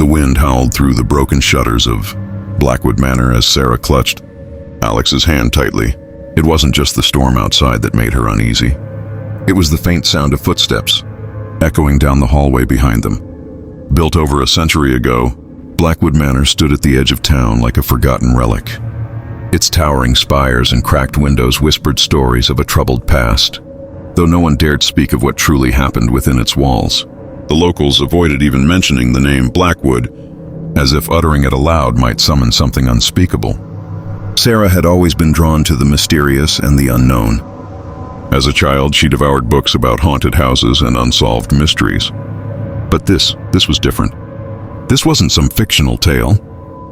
wind howled through the broken shutters of Blackwood Manor as Sarah clutched Alex's hand tightly. It wasn't just the storm outside that made her uneasy. It was the faint sound of footsteps, echoing down the hallway behind them. Built over a century ago, Blackwood Manor stood at the edge of town like a forgotten relic. Its towering spires and cracked windows whispered stories of a troubled past, though no one dared speak of what truly happened within its walls. The locals avoided even mentioning the name Blackwood, as if uttering it aloud might summon something unspeakable. Sarah had always been drawn to the mysterious and the unknown. As a child, she devoured books about haunted houses and unsolved mysteries. But this was different. This wasn't some fictional tale.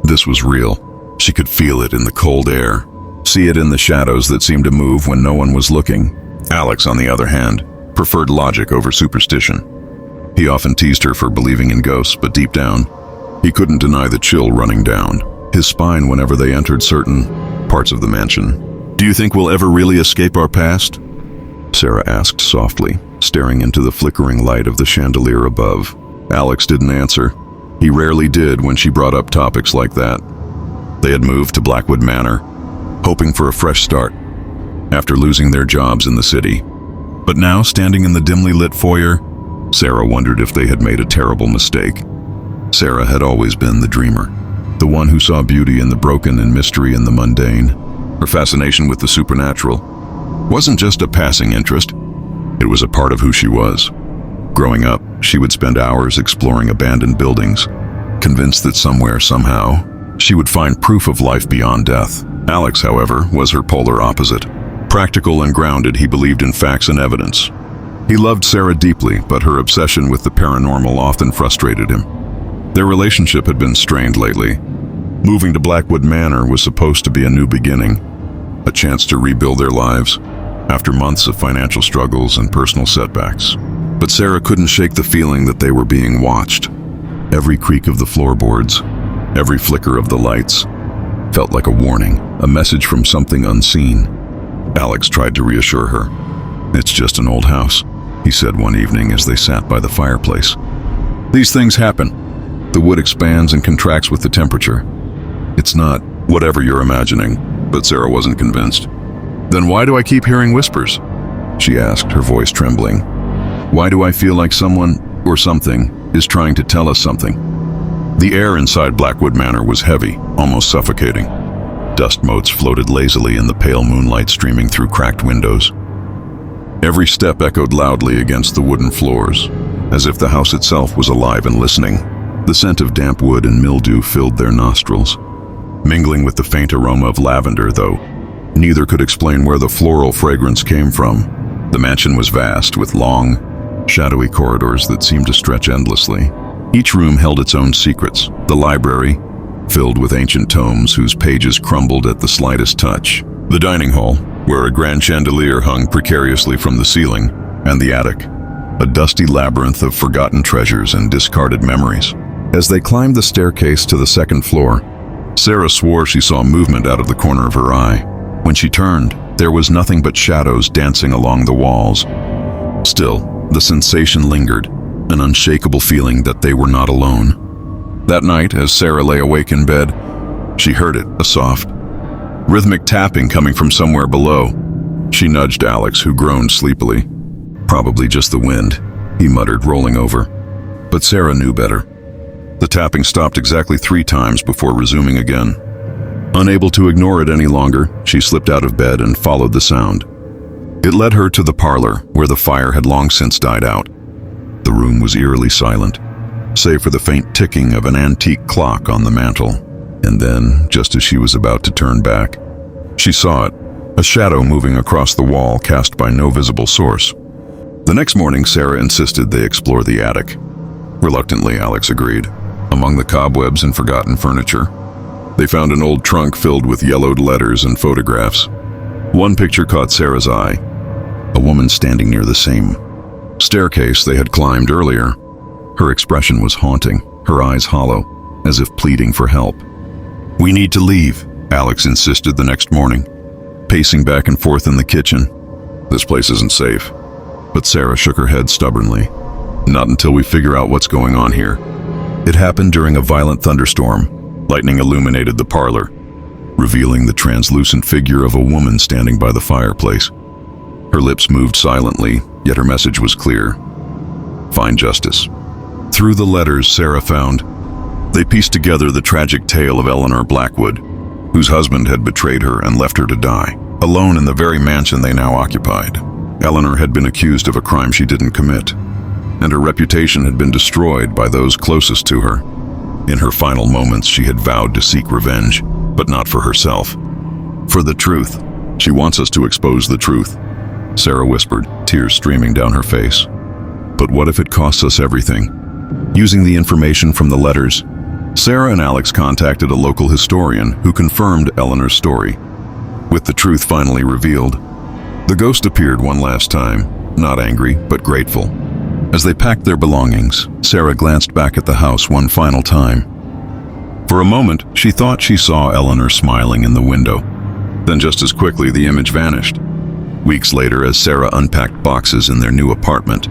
This was real. She could feel it in the cold air, see it in the shadows that seemed to move when no one was looking. Alex, on the other hand, preferred logic over superstition. He often teased her for believing in ghosts, but deep down, he couldn't deny the chill running down his spine whenever they entered certain parts of the mansion. "Do you think we'll ever really escape our past?" Sarah asked softly, staring into the flickering light of the chandelier above. Alex didn't answer. He rarely did when she brought up topics like that. They had moved to Blackwood Manor, hoping for a fresh start, after losing their jobs in the city. But now, standing in the dimly lit foyer, Sarah wondered if they had made a terrible mistake. Sarah had always been the dreamer, the one who saw beauty in the broken and mystery in the mundane. Her fascination with the supernatural wasn't just a passing interest, it was a part of who she was. Growing up, she would spend hours exploring abandoned buildings, convinced that somewhere, somehow, she would find proof of life beyond death. Alex, however, was her polar opposite. Practical and grounded, he believed in facts and evidence. He loved Sarah deeply, but her obsession with the paranormal often frustrated him. Their relationship had been strained lately. Moving to Blackwood Manor was supposed to be a new beginning, a chance to rebuild their lives after months of financial struggles and personal setbacks. But Sarah couldn't shake the feeling that they were being watched. Every creak of the floorboards, every flicker of the lights, felt like a warning, a message from something unseen. Alex tried to reassure her. "It's just an old house," he said one evening as they sat by the fireplace. "These things happen. The wood expands and contracts with the temperature. It's not whatever you're imagining." But Sarah wasn't convinced. "Then why do I keep hearing whispers?" she asked, her voice trembling. "Why do I feel like someone or something is trying to tell us something?" The air inside Blackwood Manor was heavy, almost suffocating. Dust motes floated lazily in the pale moonlight streaming through cracked windows. Every step echoed loudly against the wooden floors, as if the house itself was alive and listening. The scent of damp wood and mildew filled their nostrils, mingling with the faint aroma of lavender, though neither could explain where the floral fragrance came from. The mansion was vast, with long, shadowy corridors that seemed to stretch endlessly. Each room held its own secrets. The library, filled with ancient tomes whose pages crumbled at the slightest touch. The dining hall, where a grand chandelier hung precariously from the ceiling, and the attic, a dusty labyrinth of forgotten treasures and discarded memories. As they climbed the staircase to the second floor, Sarah swore she saw movement out of the corner of her eye. When she turned, there was nothing but shadows dancing along the walls. Still, the sensation lingered, an unshakable feeling that they were not alone. That night, as Sarah lay awake in bed, she heard it, a soft, rhythmic tapping coming from somewhere below. She nudged Alex, who groaned sleepily. "Probably just the wind," he muttered, rolling over. But Sarah knew better. The tapping stopped exactly 3 times before resuming again. Unable to ignore it any longer, she slipped out of bed and followed the sound. It led her to the parlor, where the fire had long since died out. The room was eerily silent, save for the faint ticking of an antique clock on the mantel. And then, just as she was about to turn back, she saw it, a shadow moving across the wall cast by no visible source. The next morning, Sarah insisted they explore the attic. Reluctantly, Alex agreed. Among the cobwebs and forgotten furniture, they found an old trunk filled with yellowed letters and photographs. One picture caught Sarah's eye, a woman standing near the same staircase they had climbed earlier. Her expression was haunting, her eyes hollow, as if pleading for help. "We need to leave," Alex insisted the next morning, pacing back and forth in the kitchen. "This place isn't safe." But Sarah shook her head stubbornly. "Not until we figure out what's going on here. It happened during a violent thunderstorm. Lightning illuminated the parlor, revealing the translucent figure of a woman standing by the fireplace. Her lips moved silently, yet her message was clear. Find justice. Through the letters Sarah found, they pieced together the tragic tale of Eleanor Blackwood, whose husband had betrayed her and left her to die, alone in the very mansion they now occupied. Eleanor had been accused of a crime she didn't commit, and her reputation had been destroyed by those closest to her. In her final moments, she had vowed to seek revenge, but not for herself. For the truth. She wants us to expose the truth, Sarah whispered, tears streaming down her face. But what if it costs us everything? Using the information from the letters, Sarah and Alex contacted a local historian who confirmed Eleanor's story. With the truth finally revealed, the ghost appeared one last time, not angry, but grateful. As they packed their belongings, Sarah glanced back at the house one final time. For a moment, she thought she saw Eleanor smiling in the window. Then just as quickly, the image vanished. Weeks later, as Sarah unpacked boxes in their new apartment,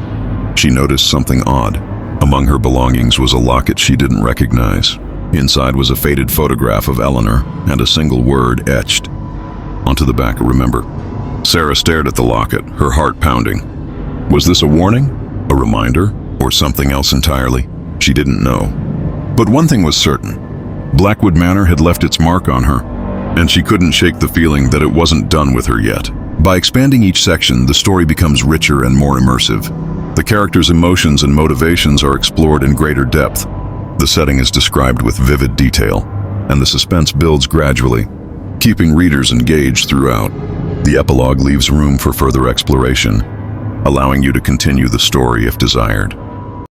she noticed something odd. Among her belongings was a locket she didn't recognize. Inside was a faded photograph of Eleanor and a single word etched onto the back, remember. Sarah stared at the locket, her heart pounding. Was this a warning, a reminder, or something else entirely? She didn't know. But one thing was certain. Blackwood Manor had left its mark on her, and she couldn't shake the feeling that it wasn't done with her yet. By expanding each section, the story becomes richer and more immersive. The characters' emotions and motivations are explored in greater depth. The setting is described with vivid detail, and the suspense builds gradually, keeping readers engaged throughout. The epilogue leaves room for further exploration, allowing you to continue the story if desired.